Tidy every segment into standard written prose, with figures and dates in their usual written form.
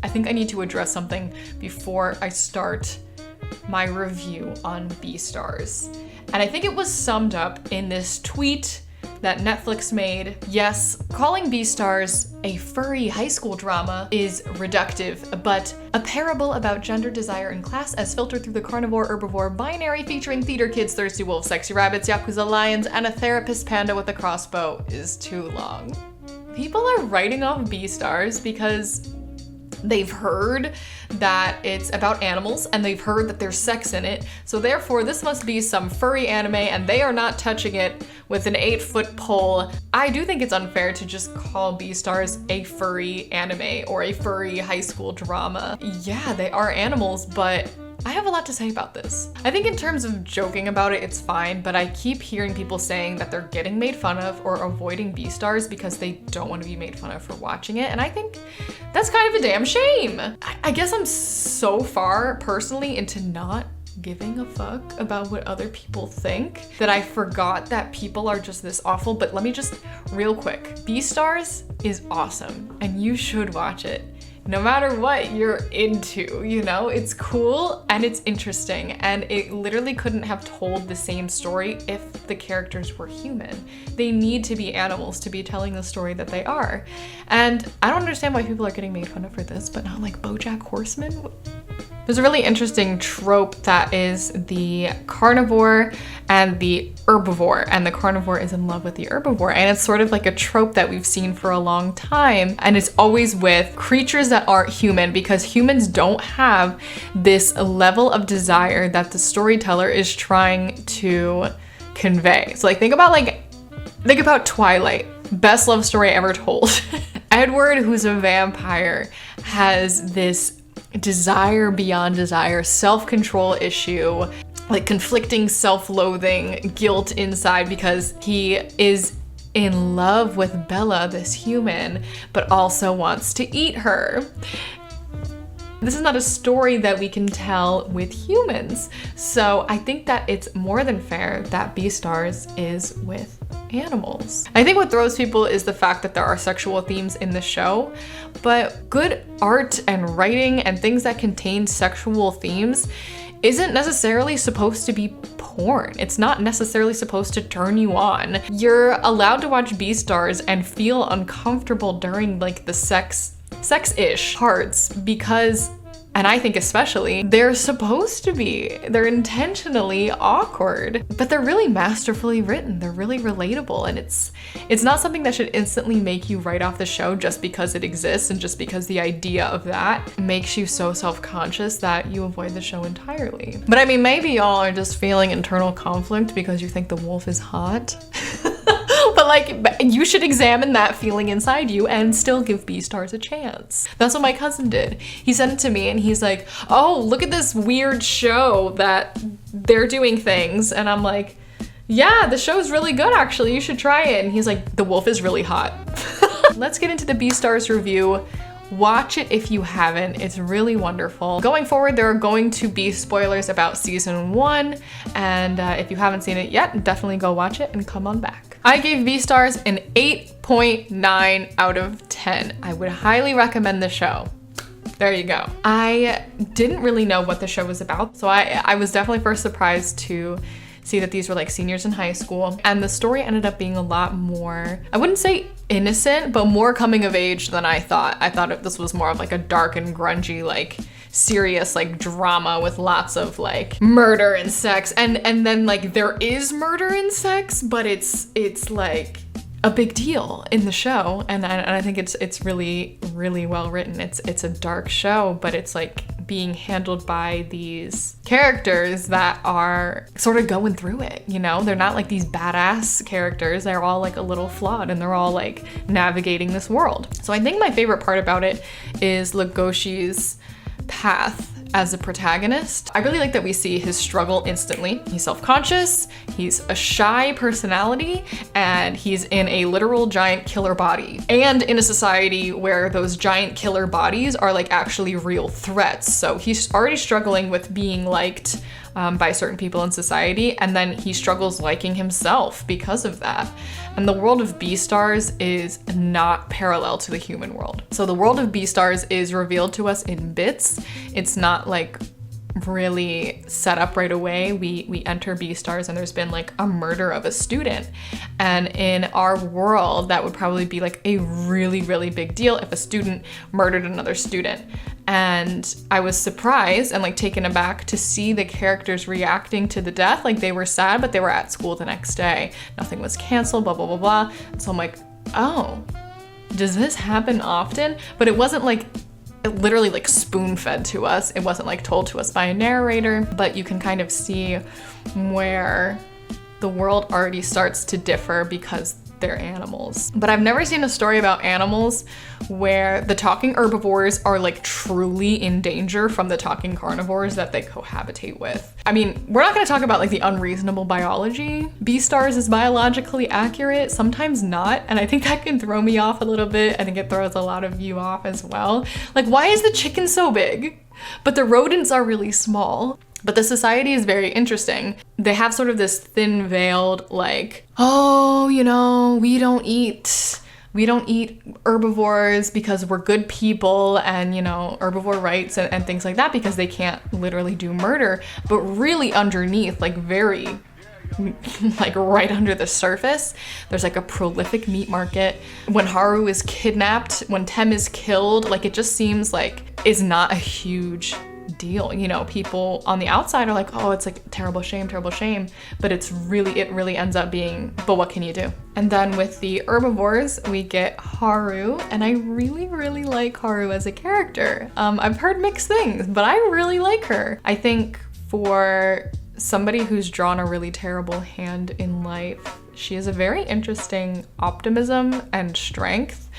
I think I need to address something before I start my review on Beastars. And I think it was summed up in this tweet that Netflix made. Yes, calling Beastars a furry high school drama is reductive, but a parable about gender, desire, and class as filtered through the carnivore, herbivore binary featuring theater kids, thirsty wolves, sexy rabbits, yakuza lions, and a therapist panda with a crossbow is too long. People are writing off Beastars because they've heard that it's about animals and they've heard that there's sex in it. So therefore this must be some furry anime and they are not touching it with an 8-foot pole. I do think it's unfair to just call Beastars a furry anime or a furry high school drama. Yeah, they are animals, but I have a lot to say about this. I think in terms of joking about it, it's fine, but I keep hearing people saying that they're getting made fun of or avoiding Beastars because they don't want to be made fun of for watching it, and I think that's kind of a damn shame. I guess I'm so far personally into not giving a fuck about what other people think that I forgot that people are just this awful. But let me just real quick, Beastars is awesome and you should watch it. No matter what you're into, you know, it's cool and it's interesting, and it literally couldn't have told the same story if the characters were human. They need to be animals to be telling the story that they are. And I don't understand why people are getting made fun of for this, but not like BoJack Horseman. There's a really interesting trope that is the carnivore and the herbivore, and the carnivore is in love with the herbivore, and it's sort of like a trope that we've seen for a long time, and it's always with creatures that aren't human because humans don't have this level of desire that the storyteller is trying to convey. So like think about Twilight, best love story ever told. Edward, who's a vampire, has this desire beyond desire, self-control issue, like conflicting self-loathing, guilt inside because he is in love with Bella, this human, but also wants to eat her. This is not a story that we can tell with humans. So I think that it's more than fair that Beastars is with animals. I think what throws people is the fact that there are sexual themes in the show, but good art and writing and things that contain sexual themes isn't necessarily supposed to be porn. It's not necessarily supposed to turn you on. You're allowed to watch Beastars and feel uncomfortable during like the sex-ish parts because, and I think especially, they're supposed to be. They're intentionally awkward, but they're really masterfully written. They're really relatable, and it's not something that should instantly make you write off the show just because it exists and just because the idea of that makes you so self-conscious that you avoid the show entirely. But I mean, maybe y'all are just feeling internal conflict because you think the wolf is hot. But like, you should examine that feeling inside you and still give Beastars a chance. That's what my cousin did. He sent it to me and he's like, oh, look at this weird show that they're doing things. And I'm like, yeah, the show's really good actually, you should try it. And he's like, the wolf is really hot. Let's get into the Beastars review. Watch it if you haven't, it's really wonderful. Going forward, there are going to be spoilers about season 1, and if you haven't seen it yet, definitely go watch it and come on back. I gave Beastars an 8.9 out of 10. I would highly recommend the show. There you go. I didn't really know what the show was about, so I was definitely first surprised to see that these were like seniors in high school, and the story ended up being a lot more, I wouldn't say innocent, but more coming of age than I thought. I thought this was more of like a dark and grungy, like serious like drama with lots of like murder and sex, and then like there is murder and sex, but it's like a big deal in the show, and I think it's really well written. It's a dark show, but it's like being handled by these characters that are sort of going through it, you know? They're not like these badass characters. They're all like a little flawed, and they're all like navigating this world. So I think my favorite part about it is 𝘾𝙊𝙒𝘍𝘎's path as a protagonist. I really like that we see his struggle instantly. He's self-conscious, he's a shy personality, and he's in a literal giant killer body. And in a society where those giant killer bodies are like actually real threats. So he's already struggling with being liked by certain people in society, and then he struggles liking himself because of that. And the world of Beastars is not parallel to the human world. So the world of Beastars is revealed to us in bits. It's not like really set up right away. We enter Beastars and there's been like a murder of a student, and in our world that would probably be like a really, really big deal if a student murdered another student. And I was surprised and like taken aback to see the characters reacting to the death. Like they were sad, but they were at school the next day. Nothing was canceled, blah, blah, blah, blah. So I'm like, oh, does this happen often? But it wasn't like literally like spoon-fed to us. It wasn't like told to us by a narrator, but you can kind of see where the world already starts to differ because they're animals. But I've never seen a story about animals where the talking herbivores are like truly in danger from the talking carnivores that they cohabitate with. I mean, we're not gonna talk about like the unreasonable biology. Beastars is biologically accurate, sometimes not, and I think that can throw me off a little bit. I think it throws a lot of you off as well. Like, why is the chicken so big, but the rodents are really small? But the society is very interesting. They have sort of this thin-veiled, like, oh, you know, we don't eat herbivores because we're good people, and, you know, herbivore rights and things like that, because they can't literally do murder. But really underneath, like very, like right under the surface, there's like a prolific meat market. When Haru is kidnapped, when Tem is killed, like it just seems like it's not a huge deal. You know, people on the outside are like, oh, it's like terrible shame, but it really ends up being, but what can you do? And then with the herbivores, we get Haru, and I really, really like Haru as a character. I've heard mixed things, but I really like her. I think for somebody who's drawn a really terrible hand in life, she has a very interesting optimism and strength.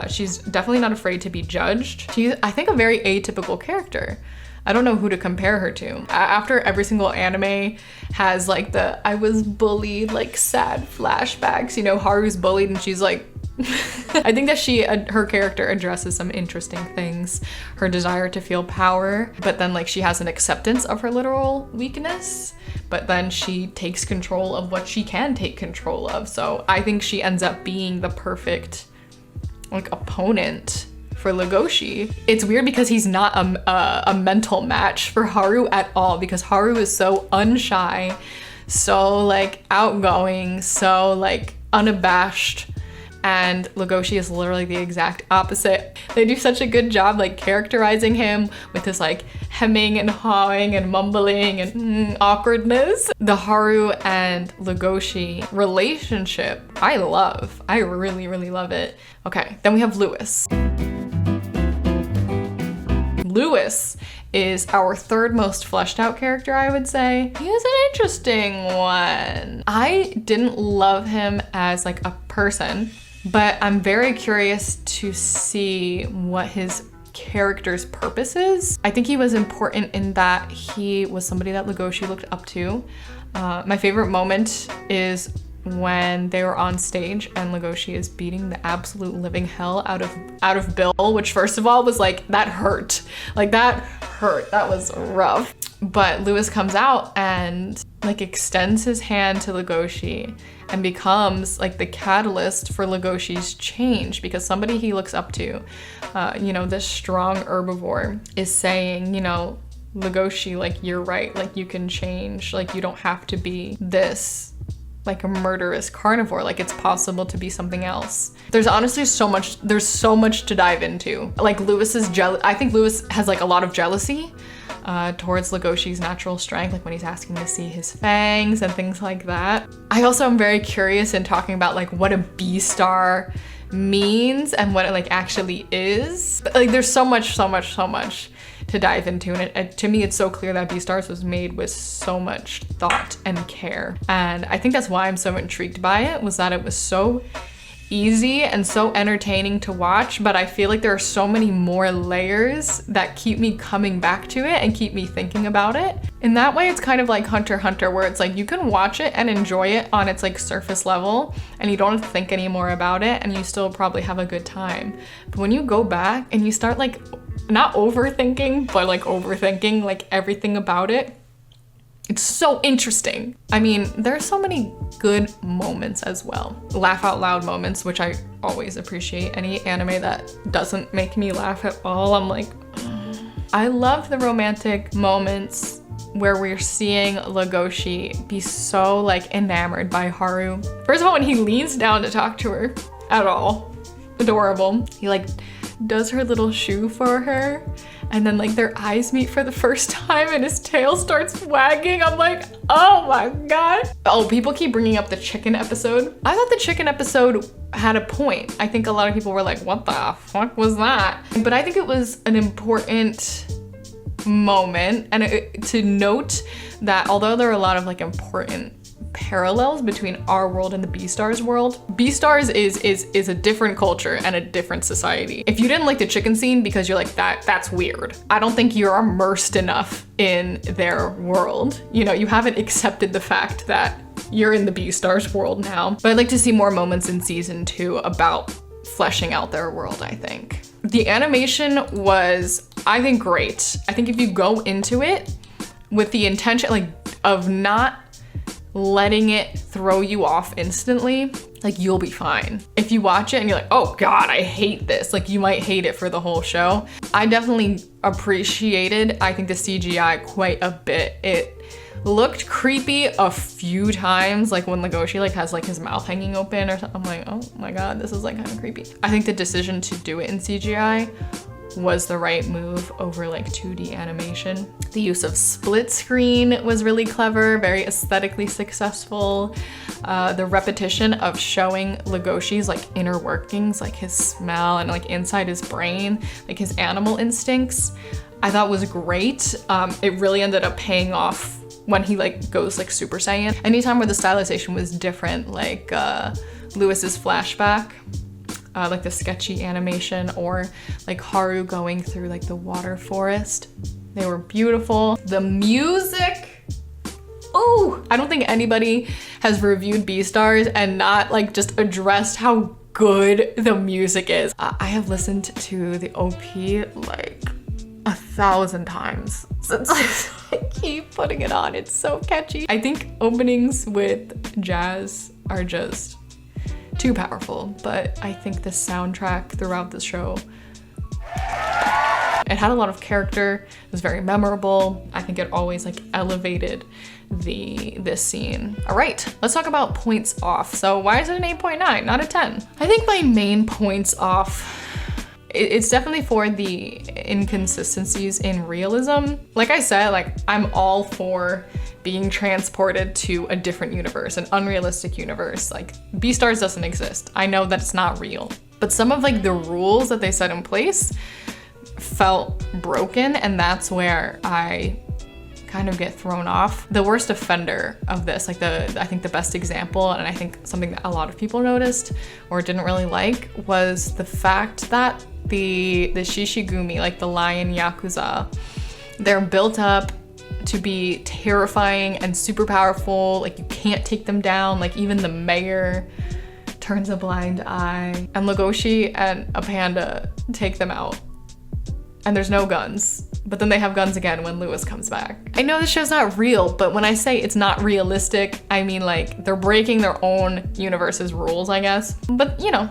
She's definitely not afraid to be judged. She's, I think, a very atypical character. I don't know who to compare her to. After every single anime has like the I was bullied, like sad flashbacks, you know, Haru's bullied and she's like, I think that her character addresses some interesting things. Her desire to feel power, but then like she has an acceptance of her literal weakness, but then she takes control of what she can take control of. So I think she ends up being the perfect like opponent for Legoshi. It's weird because he's not a mental match for Haru at all, because Haru is so unshy, so like outgoing, so like unabashed, and Legoshi is literally the exact opposite. They do such a good job like characterizing him with his like hemming and hawing and mumbling and awkwardness. The Haru and Legoshi relationship, I love. I really, really love it. Okay, then we have Lewis. Lewis is our third most fleshed out character, I would say. He is an interesting one. I didn't love him as like a person, but I'm very curious to see what his character's purpose is. I think he was important in that he was somebody that Legoshi looked up to. My favorite moment is when they were on stage and Legoshi is beating the absolute living hell out of Bill, which first of all was like, that hurt. Like that hurt, that was rough. But Lewis comes out and like extends his hand to Legoshi and becomes like the catalyst for Legoshi's change, because somebody he looks up to, you know, this strong herbivore is saying, you know, Legoshi, like you're right, like you can change, like you don't have to be this like a murderous carnivore, like it's possible to be something else. There's honestly so much to dive into. Like Lewis's I think Lewis has like a lot of jealousy towards Legoshi's natural strength, like when he's asking to see his fangs and things like that. I also am very curious in talking about like what a Beastar means and what it like actually is. But, like there's so much to dive into, and to me it's so clear that Beastars was made with so much thought and care, and I think that's why I'm so intrigued by it, was that it was so easy and so entertaining to watch, but I feel like there are so many more layers that keep me coming back to it and keep me thinking about it. In that way, it's kind of like Hunter x Hunter, where it's like you can watch it and enjoy it on its like surface level and you don't have to think anymore about it and you still probably have a good time. But when you go back and you start like not overthinking, but like overthinking like everything about it, It's so interesting. I mean, there are so many good moments as well. Laugh out loud moments, which I always appreciate. Any anime that doesn't make me laugh at all, I'm like, I love the romantic moments where we're seeing Legoshi be so like enamored by Haru. First of all, when he leans down to talk to her at all, adorable. He like does her little shoe for her, and then like their eyes meet for the first time and his tail starts wagging. I'm like, oh my God. Oh, people keep bringing up the chicken episode. I thought the chicken episode had a point. I think a lot of people were like, what the fuck was that? But I think it was an important moment, and to note that although there are a lot of like important parallels between our world and the Beastars world, Beastars is a different culture and a different society. If you didn't like the chicken scene because you're like, that's weird, I don't think you're immersed enough in their world. You know, you haven't accepted the fact that you're in the Beastars world now. But I'd like to see more moments in season 2 about fleshing out their world, I think. The animation was, I think, great. I think if you go into it with the intention like of not letting it throw you off instantly, like you'll be fine. If you watch it and you're like, oh God, I hate this, like you might hate it for the whole show. I definitely appreciated, I think, the CGI quite a bit. It looked creepy a few times, like when Legoshi like has like his mouth hanging open or something. I'm like, oh my God, this is like kind of creepy. I think the decision to do it in CGI was the right move over like 2D animation. The use of split screen was really clever, very aesthetically successful. The repetition of showing Legoshi's like inner workings, like his smell and like inside his brain, like his animal instincts, I thought was great. It really ended up paying off when he like goes like Super Saiyan. Anytime where the stylization was different, like Lewis's flashback, like the sketchy animation, or like Haru going through like the water forest, they were beautiful. The music, oh, I don't think anybody has reviewed Beastars and not like just addressed how good the music is. I have listened to the OP like 1,000 times since I keep putting it on. It's so catchy. I think openings with jazz are just too powerful, but I think the soundtrack throughout the show, it had a lot of character. It was very memorable. I think it always like elevated this scene. All right, let's talk about points off. So why is it an 8.9, not a 10? I think my main points off, it's definitely for the inconsistencies in realism. Like I said, like I'm all for being transported to a different universe, an unrealistic universe. Like Beastars doesn't exist. I know that it's not real, but some of like the rules that they set in place felt broken, and that's where I kind of get thrown off. The worst offender of this, like I think the best example, and I think something that a lot of people noticed or didn't really like, was the fact that the Shishigumi, like the lion Yakuza, they're built up to be terrifying and super powerful. Like you can't take them down. Like even the mayor turns a blind eye, and Legoshi and a panda take them out. And there's no guns, but then they have guns again when Lewis comes back. I know this show's not real, but when I say it's not realistic, I mean like they're breaking their own universe's rules, I guess. But you know,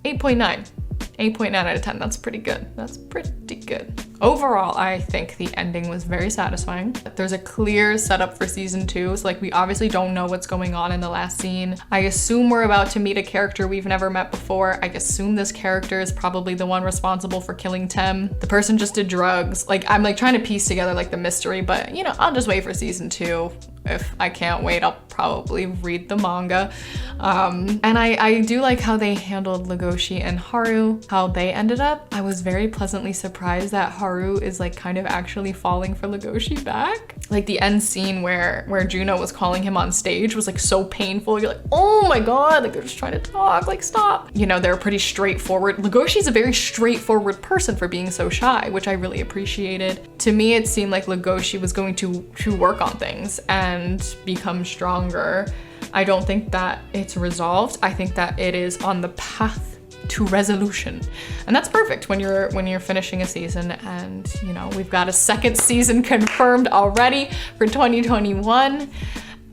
8.9. 8.9 out of 10, that's pretty good. That's pretty good. Overall, I think the ending was very satisfying. There's a clear setup for season 2, so like we obviously don't know what's going on in the last scene. I assume we're about to meet a character we've never met before. I assume this character is probably the one responsible for killing Tem. The person just did drugs. Like I'm like trying to piece together like the mystery, but you know, I'll just wait for season 2. If I can't wait, I'll probably read the manga. And I do like how they handled Legoshi and Haru, how they ended up. I was very pleasantly surprised that Haru is like kind of actually falling for Legoshi back. Like the end scene where Juno was calling him on stage was like so painful. You're like, oh my God, like they're just trying to talk, like stop. You know, they're pretty straightforward. Legoshi's a very straightforward person for being so shy, which I really appreciated. To me, it seemed like Legoshi was going to work on things and become stronger. I don't think that it's resolved. I think that it is on the path to resolution. And that's perfect when you're finishing a season, and you know, we've got a second season confirmed already for 2021.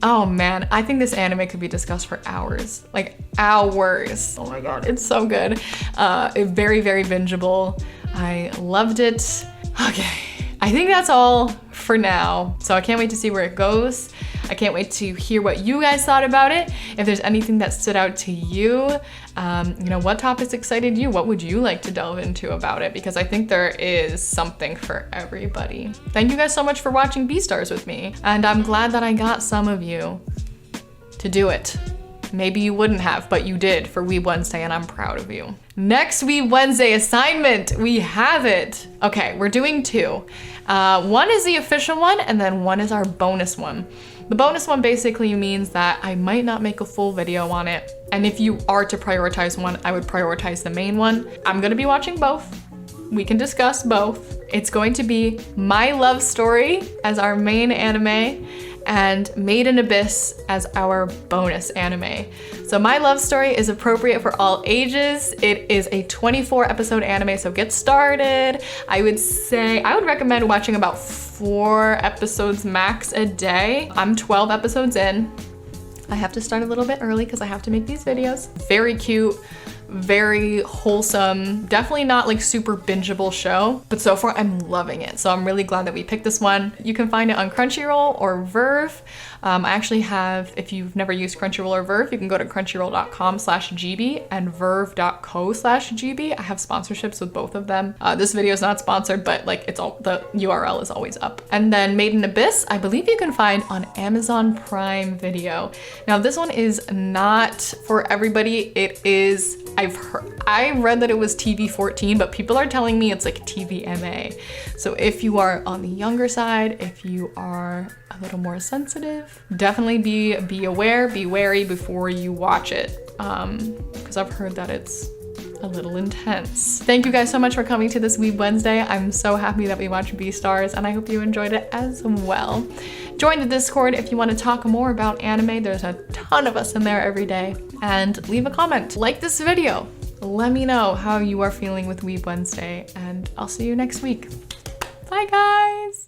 Oh man, I think this anime could be discussed for hours, like hours. Oh my god, it's so good. Very, very bingeable. I loved it. Okay, I think that's all for now. So I can't wait to see where it goes. I can't wait to hear what you guys thought about it. If there's anything that stood out to you, you know, what topics excited you? What would you like to delve into about it? Because I think there is something for everybody. Thank you guys so much for watching Beastars with me. And I'm glad that I got some of you to do it. Maybe you wouldn't have, but you did for Weeb Wednesday, and I'm proud of you. Next Weeb Wednesday assignment, we have it. Okay, we're doing two. One is the official one, and then one is our bonus one. The bonus one basically means that I might not make a full video on it. And if you are to prioritize one, I would prioritize the main one. I'm gonna be watching both. We can discuss both. It's going to be My Love Story as our main anime, and Made in Abyss as our bonus anime. So My Love Story is appropriate for all ages. It is a 24 episode anime, so get started. I would recommend watching about 4 episodes max a day. I'm 12 episodes in. I have to start a little bit early because I have to make these videos. Very cute, very wholesome, definitely not like super bingeable show, but so far I'm loving it. So I'm really glad that we picked this one. You can find it on Crunchyroll or VRV. I actually have, if you've never used Crunchyroll or VRV, you can go to crunchyroll.com/Gibi and vrv.co/Gibi. I have sponsorships with both of them. This video is not sponsored, but like it's all, the URL is always up. And then Made in Abyss, I believe you can find on Amazon Prime Video. Now this one is not for everybody. It is, I read that it was TV-14, but people are telling me it's like TVMA. So if you are on the younger side, if you are a little more sensitive, definitely be aware, be wary before you watch it, because I've heard that it's a little intense. Thank you guys so much for coming to this Weeb Wednesday. I'm so happy that we watched Beastars, and I hope you enjoyed it as well. Join the Discord if you want to talk more about anime. There's a ton of us in there every day. And leave a comment. Like this video. Let me know how you are feeling with Weeb Wednesday, and I'll see you next week. Bye guys!